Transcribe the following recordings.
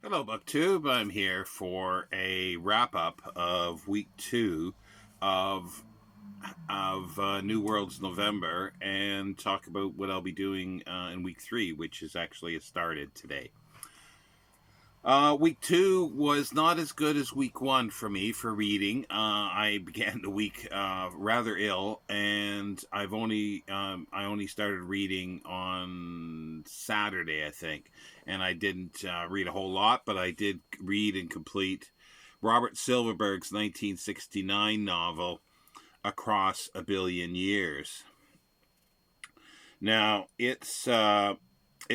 Hello, BookTube. I'm here for a wrap up of week two of New Worlds November and talk about what I'll be doing in week three, which is actually started today. Week two was not as good as week one for me for reading. I began the week rather ill, and I only started reading on Saturday, I think, and I didn't read a whole lot, but I did read and complete Robert Silverberg's 1969 novel Across a Billion Years. Now it's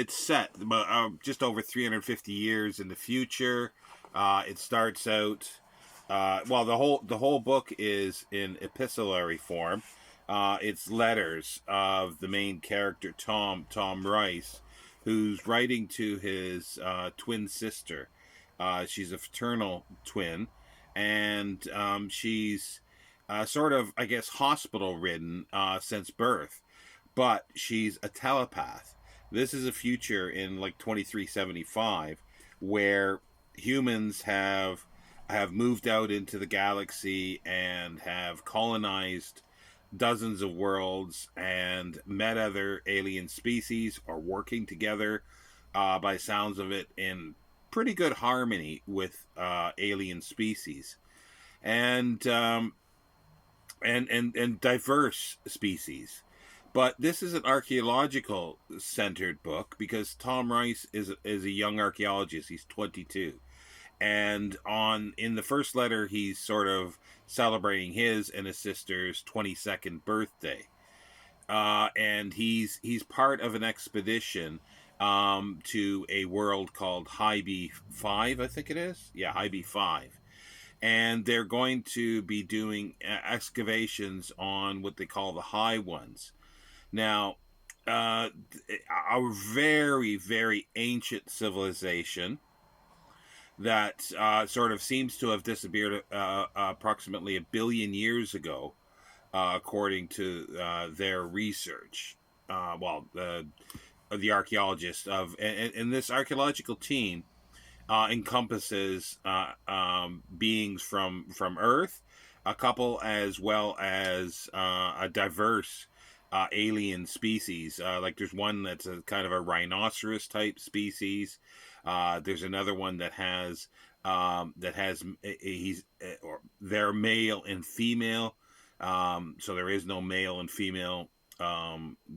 set just over 350 years in the future. It starts out well. The whole book is in epistolary form. It's letters of the main character Tom Rice, who's writing to his twin sister. She's a fraternal twin, and she's sort of, I guess, hospital ridden since birth, but she's a telepath. This is a future in like 2375 where humans have moved out into the galaxy and have colonized dozens of worlds and met other alien species, are working together by sounds of it in pretty good harmony with alien species and and diverse species. But this is an archaeological centered book because Tom Rice is a young archaeologist. He's 22, and on in the first letter he's sort of celebrating his and his sister's 22nd birthday. And he's part of an expedition to a world called High B5, I think it is. Yeah, High B5, and they're going to be doing excavations on what they call the high ones. Now, a very, very ancient civilization that sort of seems to have disappeared approximately a billion years ago, according to their research. The archaeologists and this archaeological team encompasses beings from Earth, a couple as well as a diverse alien species. Like there's one that's a kind of a rhinoceros type species. There's another one that has he's or they're male and female. So there is no male and female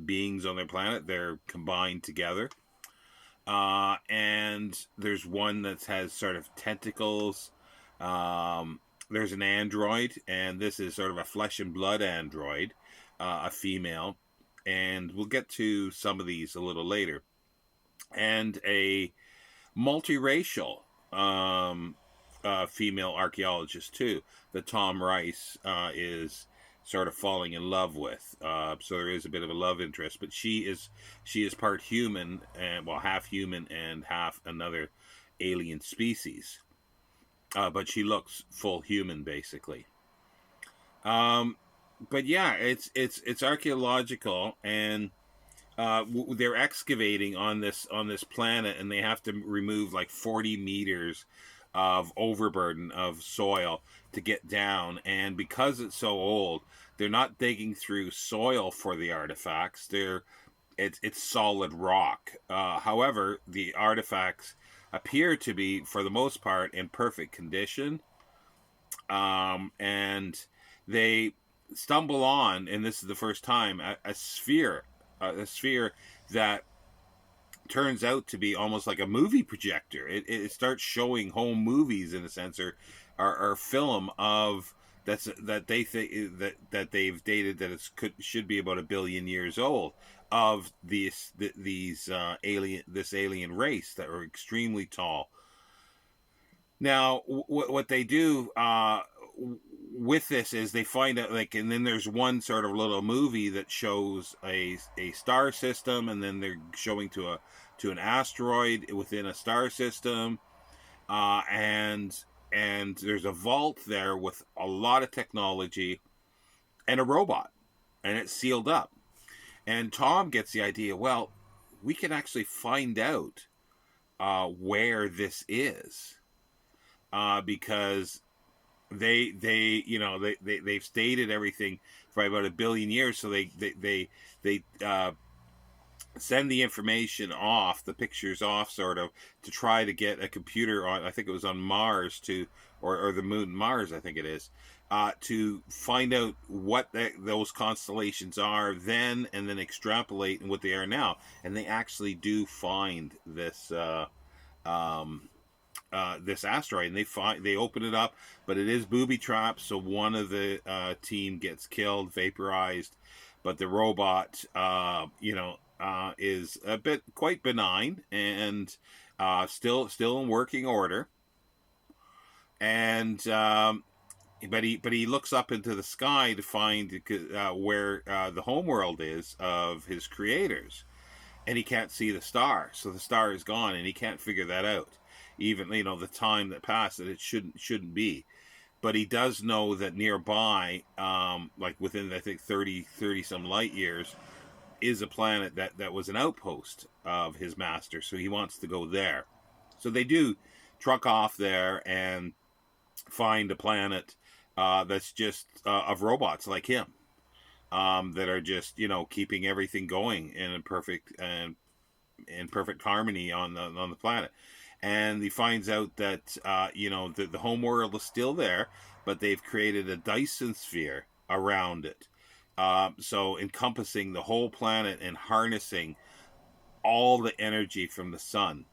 beings on their planet. They're combined together. And there's one that has sort of tentacles. There's an android, and this is sort of a flesh and blood android, a female, and we'll get to some of these a little later. And a multiracial female archaeologist too, that Tom Rice is sort of falling in love with. So there is a bit of a love interest, but she is part human and well, half human and half another alien species. But she looks full human basically. Um, but yeah, it's archaeological, and they're excavating on this planet, and they have to remove like 40 meters of overburden of soil to get down. And because it's so old, they're not digging through soil for the artifacts. It's solid rock. However, the artifacts appear to be, for the most part, in perfect condition. And they stumble on, and this is the first time, a sphere that turns out to be almost like a movie projector. It starts showing home movies in a sense, or film of that they think that they've dated that it should be about a billion years old, of these alien race that are extremely tall. Now, what they do with this is they find out, like, and then there's one sort of little movie that shows a star system, and then they're showing to an asteroid within a star system, and there's a vault there with a lot of technology and a robot, and it's sealed up. And Tom gets the idea, well, we can actually find out where this is, because they've stated everything for about 1 billion years. So they send the information off, the pictures off, sort of, to try to get a computer on. I think it was on Mars or the moon, Mars, I think it is, to find out what those constellations are then, and then extrapolate and what they are now. And they actually do find this. Um, this asteroid, and they open it up, but it is booby trapped. So one of the team gets killed, vaporized, but the robot, is a bit quite benign and still in working order. And but he looks up into the sky to find where the homeworld is of his creators, and he can't see the star. So the star is gone, and he can't figure that out. Even the time that passed, that it shouldn't be. But he does know that nearby, like within I think 30 some light years, is a planet that was an outpost of his master. So he wants to go there. So they do truck off there and find a planet that's just of robots like him, that are just keeping everything going in perfect harmony on the planet. And he finds out that the home world is still there, but they've created a Dyson sphere around it, so encompassing the whole planet and harnessing all the energy from the sun.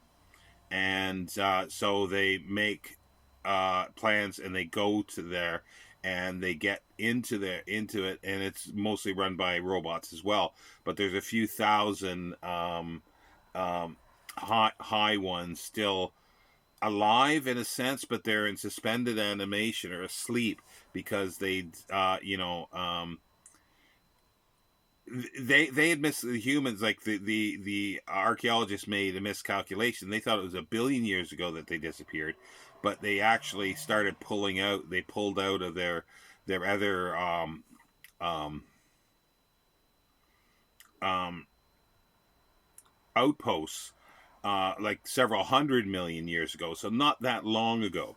And so they make plans, and they go to there, and they get into it, and it's mostly run by robots as well. But there's a few thousand high ones still alive in a sense, but they're in suspended animation or asleep, because they had missed the humans. Like the archaeologists made a miscalculation. They thought it was 1 billion years ago that they disappeared, but they actually started pulling out. They pulled out of their other um, um, outposts, like several 100 million years ago. So not that long ago.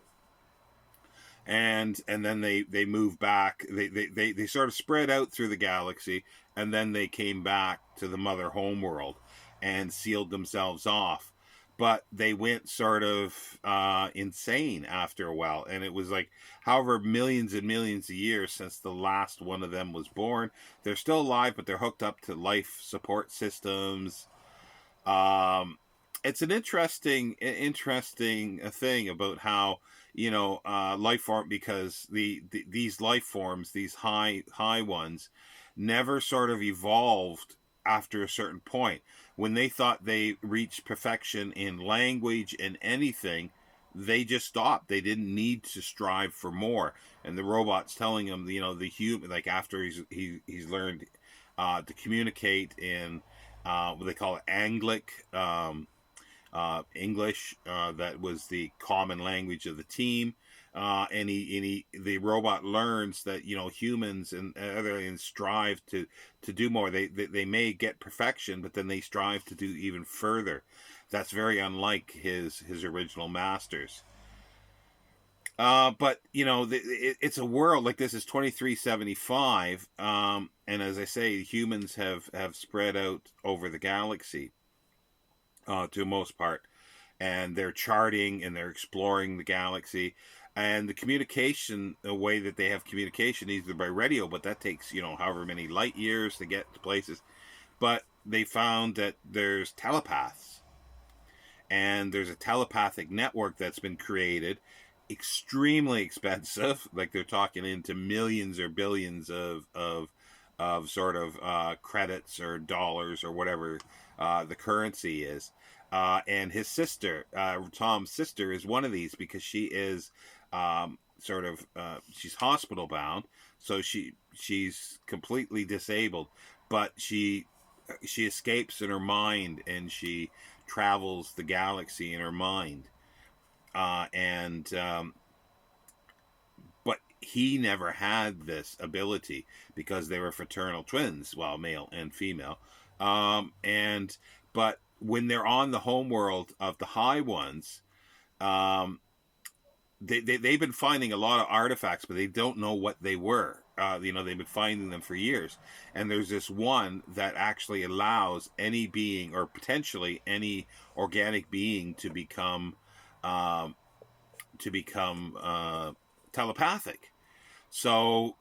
And then they move back. They sort of spread out through the galaxy, and then they came back to the mother homeworld and sealed themselves off. But they went sort of insane after a while, and it was like however millions and millions of years since the last one of them was born. They're still alive, but they're hooked up to life support systems. um, it's an interesting thing about how life form, because these life forms, these high ones, never sort of evolved after a certain point. When they thought they reached perfection in language and anything, they just stopped. They didn't need to strive for more. And the robot's telling him, the human, like after he's learned to communicate in what they call Anglic English. That was the common language of the team. The robot learns that humans and other aliens strive to do more. They may get perfection, but then they strive to do even further. That's very unlike his original masters. But it's a world like this is 2375, and as I say, humans have spread out over the galaxy, to most part, and they're charting and they're exploring the galaxy. And the communication, the way that they have communication, either by radio, but that takes however many light years to get to places. But they found that there's telepaths, and there's a telepathic network that's been created, extremely expensive. Like they're talking into millions or billions of sort of credits or dollars or whatever the currency is. And his sister, Tom's sister, is one of these, because she is she's hospital bound, so she's completely disabled, but she escapes in her mind, and she travels the galaxy in her mind. And But he never had this ability, because they were fraternal twins, well, male and female. And but when they're on the homeworld of the high ones, um, they've been finding a lot of artifacts, but they don't know what they were. They've been finding them for years, and there's this one that actually allows any being, or potentially any organic being, um, to become telepathic. So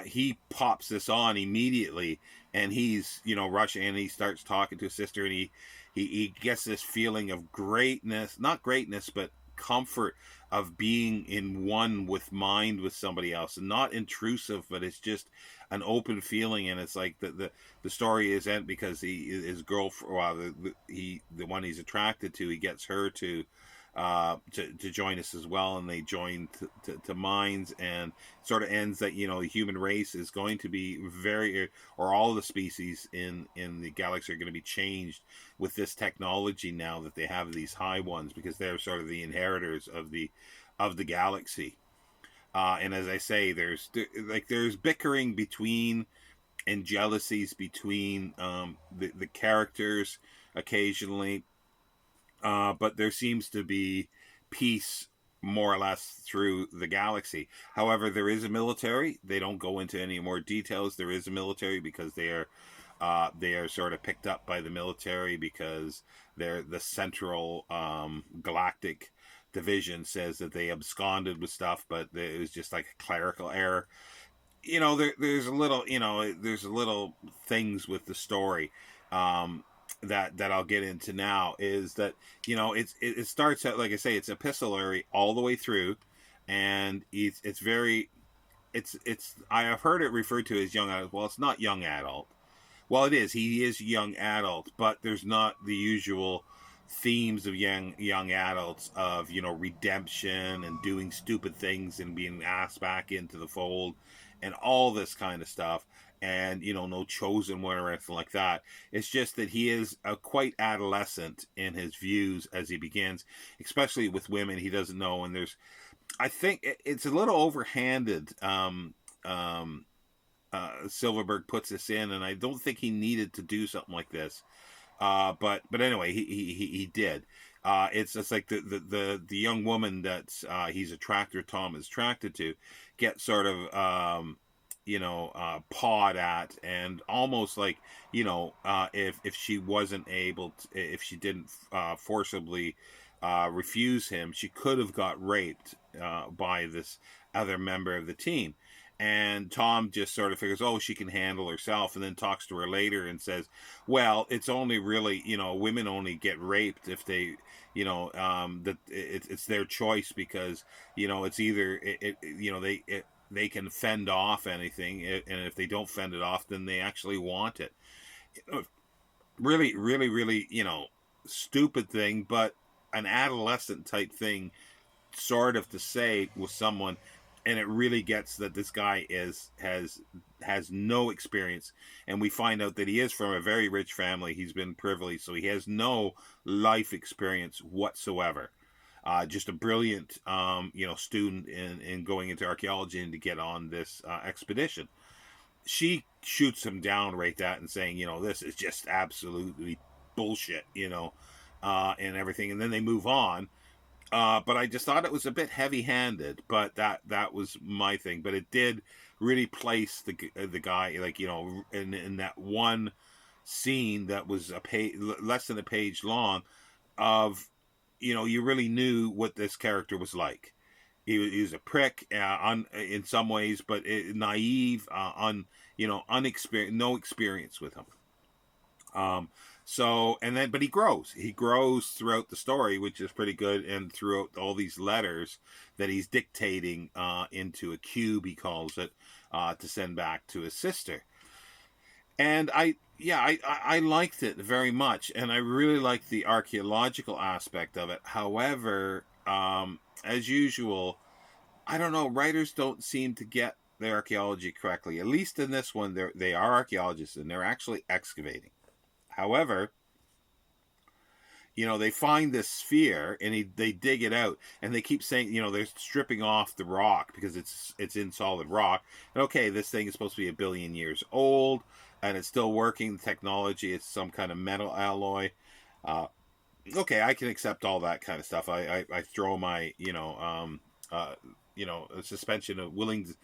he pops this on immediately, and he's rushing, and he starts talking to his sister, and he gets this feeling of greatness, not greatness, but comfort of being in one with mind with somebody else, and not intrusive, but it's just an open feeling. And it's like the story is end because his girlfriend, well, the one he's attracted to, he gets her to join us as well, and they join to minds, and sort of ends that the human race is going to be or all the species in the galaxy are going to be changed with this technology now that they have these high ones, because they're sort of the inheritors of the galaxy. And as I say, there's bickering between and jealousies between the characters occasionally, but there seems to be peace more or less through the galaxy. However, there is a military. They don't go into any more details. There is a military because they are sort of picked up by the military, because they're the central galactic division says that they absconded with stuff, but it was just like a clerical error. There's a little things with the story that I'll get into now. Is that it starts out, like I say, it's epistolary all the way through, and it's very it's I have heard it referred to as young adult. Well, it's not young adult. Well, it is. He is young adult, but there's not the usual themes of young adults of redemption and doing stupid things and being asked back into the fold and all this kind of stuff, and no chosen one or anything like that. It's just that he is quite adolescent in his views as he begins, especially with women he doesn't know. And I think it's a little overhanded. Silverberg puts this in, and I don't think he needed to do something like this. But anyway, he did. It's like the young woman that Tom is attracted to, gets sort of pawed at, and almost like if she wasn't able to, if she didn't forcibly refuse him, she could have got raped by this other member of the team. And Tom just sort of figures, oh, she can handle herself, and then talks to her later and says, well, it's only really, women only get raped if they, that it's their choice, because, it's either, they can fend off anything, and if they don't fend it off, then they actually want it. Really, really, really, stupid thing, but an adolescent type thing, sort of, to say with someone. And it really gets that this guy has no experience, and we find out that he is from a very rich family. He's been privileged, so he has no life experience whatsoever. Just a brilliant, student in going into archaeology and to get on this expedition. She shoots him down right that and saying, this is just absolutely bullshit, and everything. And then they move on. But I just thought it was a bit heavy-handed. But that was my thing. But it did really place the guy, like, in that one scene that was less than a page long, of you really knew what this character was like. He was a prick, in some ways, but naive, unexperienced, no experience with him. But he grows. He grows throughout the story, which is pretty good, and throughout all these letters that he's dictating into a cube, he calls it, to send back to his sister. And I liked it very much, and I really liked the archaeological aspect of it. However, as usual, I don't know, writers don't seem to get the archaeology correctly. At least in this one, they are archaeologists, and they're actually excavating. However, they find this sphere, and they dig it out, and they keep saying, they're stripping off the rock because it's in solid rock. And okay, this thing is supposed to be 1 billion years old, and it's still working. The technology, it's some kind of metal alloy. Uh, okay, I can accept all that kind of stuff. I throw my uh, a suspension of willing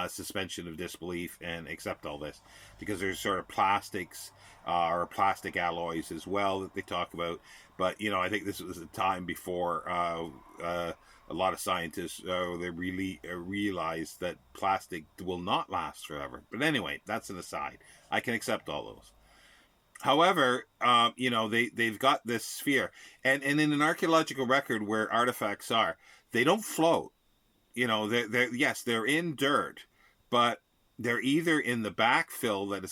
suspension of disbelief and accept all this because there's sort of plastics or plastic alloys as well that they talk about. But I think this was a time before a lot of scientists they really realized that plastic will not last forever. But anyway, that's an aside. I can accept all those. However, they've got this sphere, and in an archaeological record where artifacts are, they don't float. They're yes, they're in dirt, but they're either in the backfill that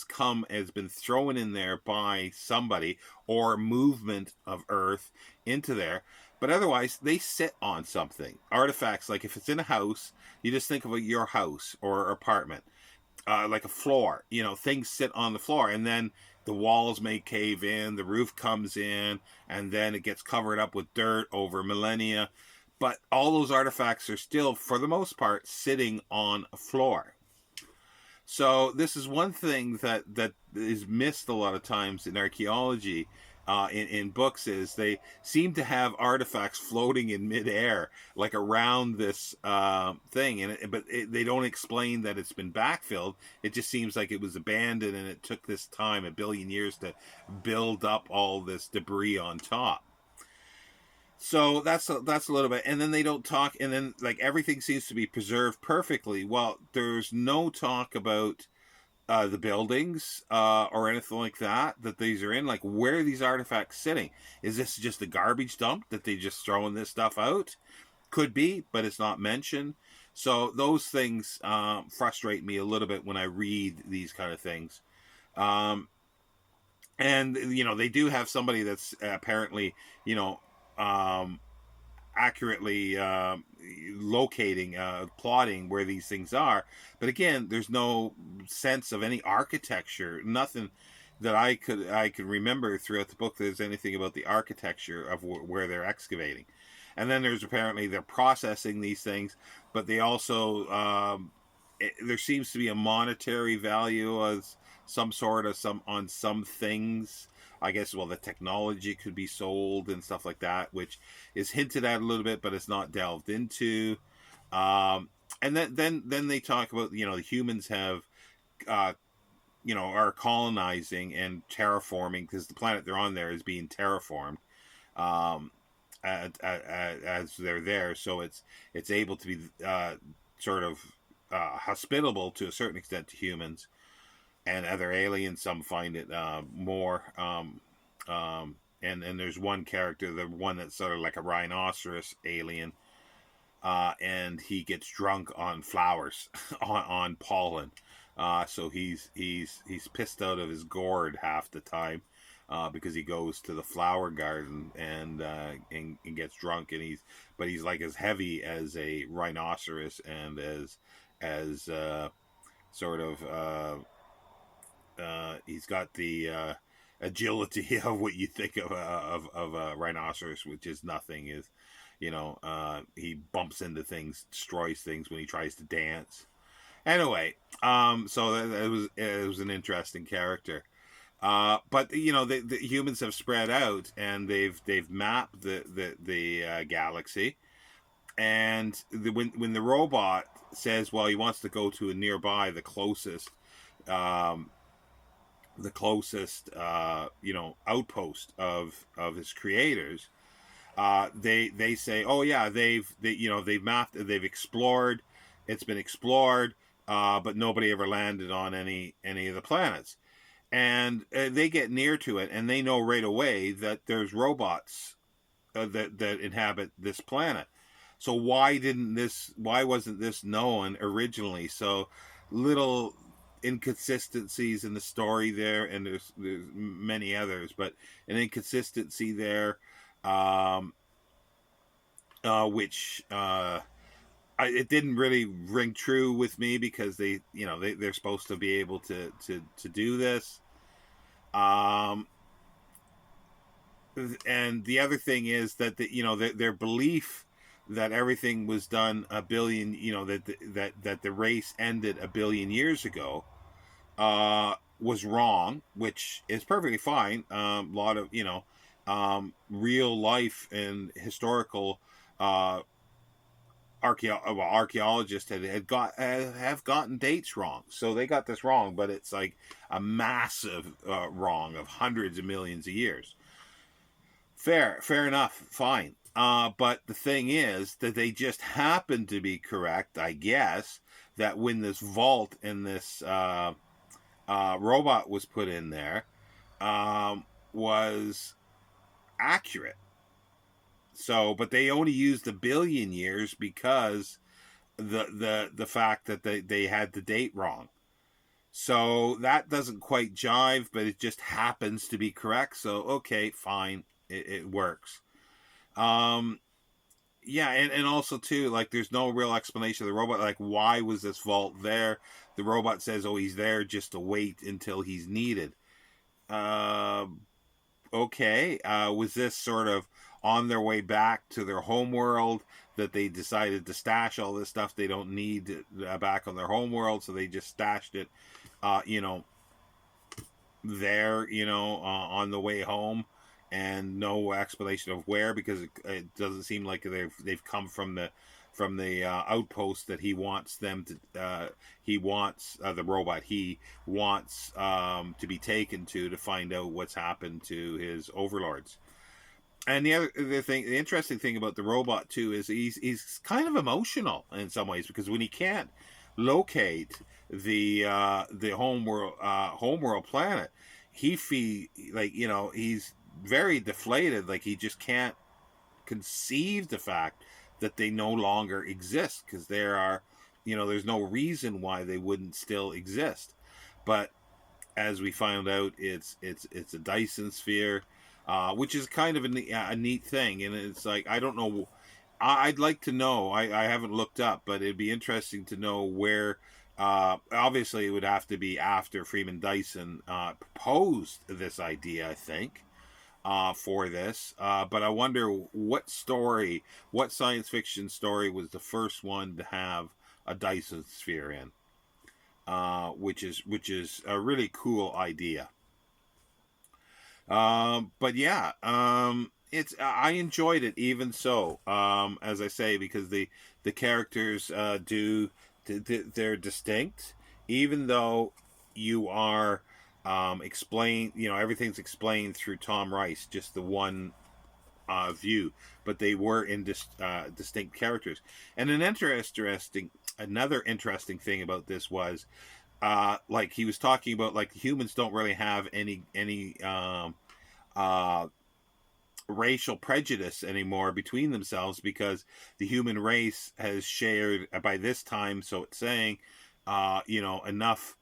has been thrown in there by somebody, or movement of earth into there. But otherwise, they sit on something. Artifacts, like if it's in a house, you just think of your house or apartment, like a floor. Things sit on the floor, and then the walls may cave in, the roof comes in, and then it gets covered up with dirt over millennia. But all those artifacts are still, for the most part, sitting on a floor. So this is one thing that is missed a lot of times in archaeology, in books, is they seem to have artifacts floating in midair, like around this thing, they don't explain that it's been backfilled. It just seems like it was abandoned, and it took this time, 1 billion years, to build up all this debris on top. So that's a little bit, and then they don't talk, and then like everything seems to be preserved perfectly. Well, there's no talk about the buildings or anything like that these are in. Like, where are these artifacts sitting? Is this just a garbage dump that they just throwing this stuff out? Could be, but it's not mentioned. So those things frustrate me a little bit when I read these kind of things. And they do have somebody that's apparently um, accurately locating, plotting where these things are. But again, there's no sense of any architecture, nothing that I could remember throughout the book. There's anything about the architecture of where they're excavating. And then there's apparently they're processing these things, but they also there seems to be a monetary value as some sort of some on some things. I guess, well, the technology could be sold and stuff like that, which is hinted at a little bit, but it's not delved into. And then they talk about the humans have are colonizing and terraforming, because the planet they're on there is being terraformed um, as they're there, so it's able to be sort of hospitable to a certain extent to humans and other aliens. Some find it more. And there's one character, the one that's sort of like a rhinoceros alien, and he gets drunk on flowers, on pollen. So he's pissed out of his gourd half the time. Because he goes to the flower garden and gets drunk, and he's like as heavy as a rhinoceros, and as sort of he's got the agility of what you think of a rhinoceros, which is nothing. Is he bumps into things, destroys things when he tries to dance. Anyway, so it was an interesting character. But the humans have spread out, and they've mapped the galaxy, and when the robot says, well, he wants to go to a nearby, um, the closest outpost of his creators, they say, oh yeah, they've mapped, they've explored, it's been explored, but nobody ever landed on any of the planets. And they get near to it, and they know right away that there's robots that inhabit this planet. So why wasn't this known originally? So little inconsistencies in the story there, and there's many others, but an inconsistency there, which it didn't really ring true with me, because they're supposed to be able to do this. Um, and the other thing is that their belief that everything was done a billion, that the race ended 1 billion years ago, was wrong, which is perfectly fine. A lot of real life and historical uh, archaeologists have gotten dates wrong. So they got this wrong, but it's like a massive wrong of hundreds of millions of years. Fair enough, fine. But the thing is that they just happen to be correct, I guess, that when this vault and this robot was put in there, was accurate. So, but they only used a billion years because the fact that they had the date wrong. So that doesn't quite jive, but it just happens to be correct. So okay, fine, it works. Um, yeah, and also too, like there's no real explanation of the robot. Like, why was this vault there? The robot says, "Oh, he's there just to wait until he's needed." Uh, okay, was this sort of on their way back to their home world that they decided to stash all this stuff they don't need back on their home world, so they just stashed it, you know, there, on the way home, and no explanation of where, because it doesn't seem like they've come from the outpost that he wants them to. He wants the robot. He wants to be taken to find out what's happened to his overlords. And the interesting thing about the robot too is he's kind of emotional in some ways, because when he can't locate the homeworld planet, he feel like, he's very deflated, like he just can't conceive the fact that they no longer exist, because there's no reason why they wouldn't still exist. But as we found out, it's a Dyson sphere, which is kind of a neat thing. And it's like, I don't know. I'd like to know. I haven't looked up, but it'd be interesting to know where. Obviously, it would have to be after Freeman Dyson proposed this idea, I think, for this. But I wonder what science fiction story was the first one to have a Dyson sphere in, which is a really cool idea. But yeah, it's I enjoyed it even so. As I say, because the characters they're distinct, even though you are explained. Everything's explained through Tom Rice, just the one view, but they were in distinct characters. And another interesting thing about this was, like he was talking about, like humans don't really have any uh, racial prejudice anymore between themselves, because the human race has shared by this time, so it's saying, enough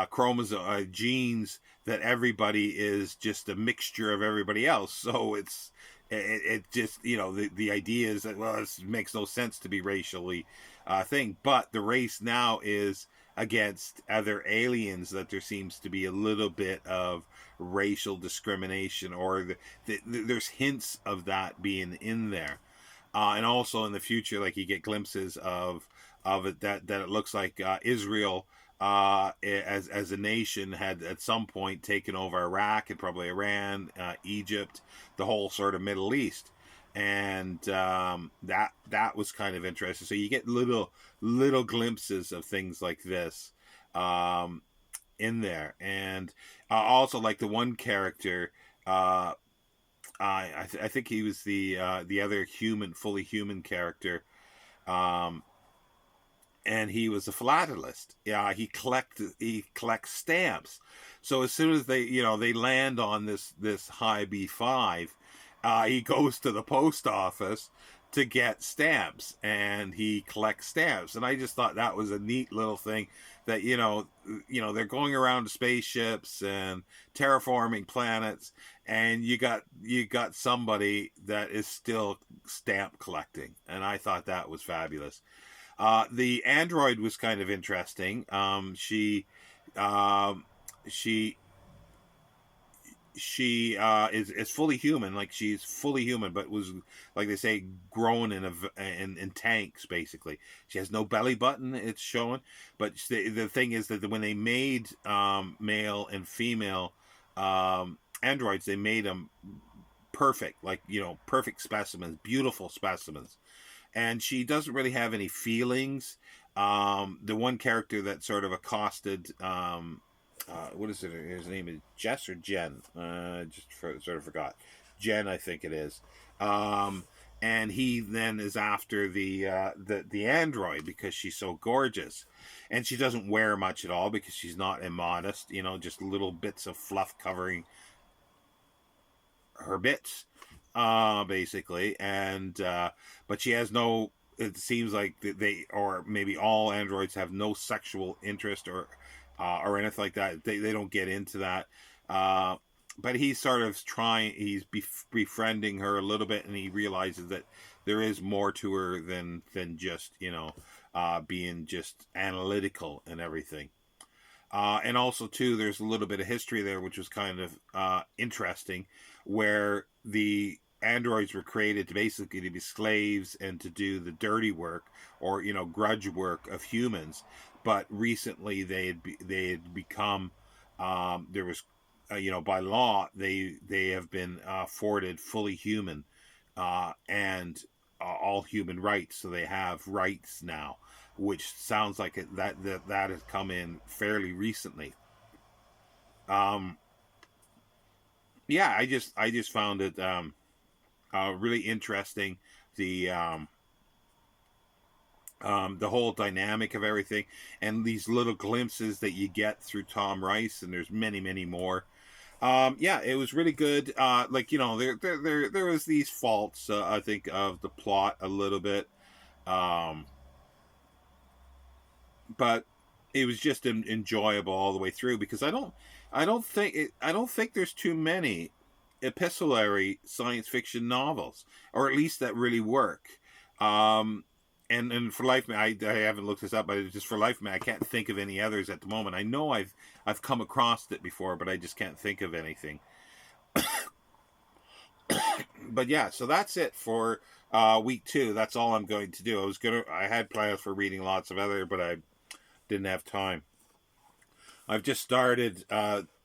chromosome genes that everybody is just a mixture of everybody else. So it just, the idea is that, well, this makes no sense to be racially thing, but the race now is against other aliens, that there seems to be a little bit of racial discrimination, or there's hints of that being in there. And also in the future, like you get glimpses of it, that it looks like Israel, as a nation, had at some point taken over Iraq and probably Iran, Egypt, the whole sort of Middle East. And that was kind of interesting. So you get little glimpses of things like this um, in there. And also, like the one character, uh, I think he was the other fully human character, um, and he was a philatelist. Yeah, he collects stamps. So as soon as they land on this high B5, he goes to the post office to get stamps, and he collects stamps. And I just thought that was a neat little thing, that they're going around to spaceships and terraforming planets, and you got somebody that is still stamp collecting, and I thought that was fabulous. The android was kind of interesting. Um, she is fully human, like she's fully human, but was, like they say, grown in tanks. Basically, she has no belly button. It's showing, but the thing is that when they made male and female androids, they made them perfect, like, you know, perfect specimens, beautiful specimens. And she doesn't really have any feelings. The one character that sort of accosted, what is it? His name is Jess or Jen? Sort of forgot. Jen, I think it is. Um, and he then is after the android because she's so gorgeous, and she doesn't wear much at all because she's not immodest. You know, just little bits of fluff covering her bits, basically. And but she has no. It seems like they, or maybe all androids, have no sexual interest or anything like that. They don't get into that. Uh, but he's sort of trying. He's befriending her a little bit, and he realizes that there is more to her than just, you know, being just analytical and everything. And also, too, there's a little bit of history there, which was kind of interesting, where the androids were created to basically to be slaves and to do the dirty work, or, you know, grudge work of humans. But recently, they had become, there was, you know, by law, they have been afforded fully human, and all human rights. So they have rights now, which sounds like that has come in fairly recently. Um, yeah, I just found it really interesting, the the whole dynamic of everything, and these little glimpses that you get through Tom Rice, and there's many more. Yeah, it was really good. Like, you know, there was these faults, I think, of the plot a little bit. Um, but it was just enjoyable all the way through, because I don't think there's too many epistolary science fiction novels, or at least that really work. Um, and for life, I haven't looked this up, but just for life, I can't think of any others at the moment. I know I've come across it before, but I just can't think of anything. But yeah, so that's it for week 2. That's all I'm going to do. I had plans for reading lots of other, but I didn't have time. I've just started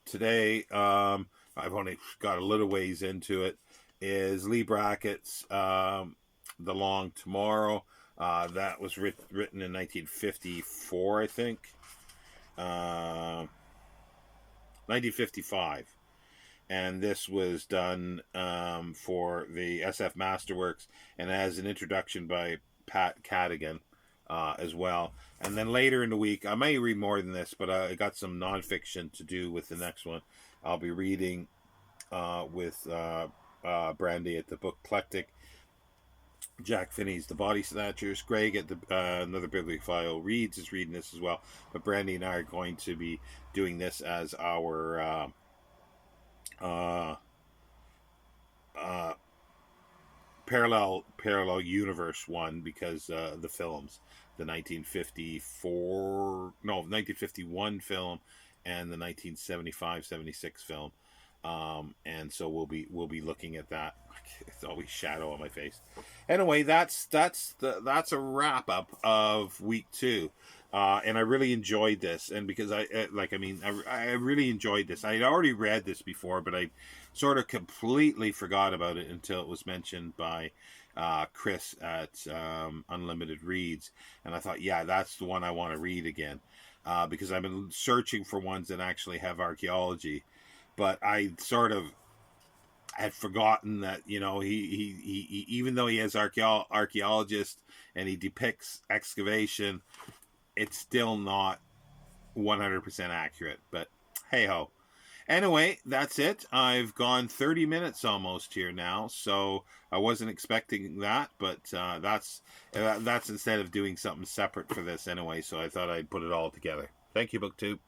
today. I've only got a little ways into it. Is Lee Brackett's The Long Tomorrow. That was written in 1954, I think. 1955. And this was done for the SF Masterworks, and as an introduction by Pat Cadigan as well. And then later in the week, I may read more than this, but I got some nonfiction to do with the next one. I'll be reading with Brandy at the Book Eclectic, Jack Finney's The Body Snatchers, Greg at the Another Bibliophile Reads is reading this as well. But Brandy and I are going to be doing this as our uh, uh, parallel universe one, because the films, the 1951 film, and the 1975-76 film. And so we'll be looking at that. It's always shadow on my face. Anyway, that's a wrap up of week 2. And I really enjoyed this, and because I really enjoyed this. I had already read this before, but I sort of completely forgot about it until it was mentioned by Chris at Unlimited Reads, and I thought, yeah, that's the one I want to read again, because I've been searching for ones that actually have archaeology, but I sort of had forgotten that, you know, he even though he has archaeologists and he depicts excavation, it's still not 100% accurate. But hey ho. Anyway, that's it. I've gone 30 minutes almost here now, so I wasn't expecting that, but that's instead of doing something separate for this anyway, so I thought I'd put it all together. Thank you, BookTube.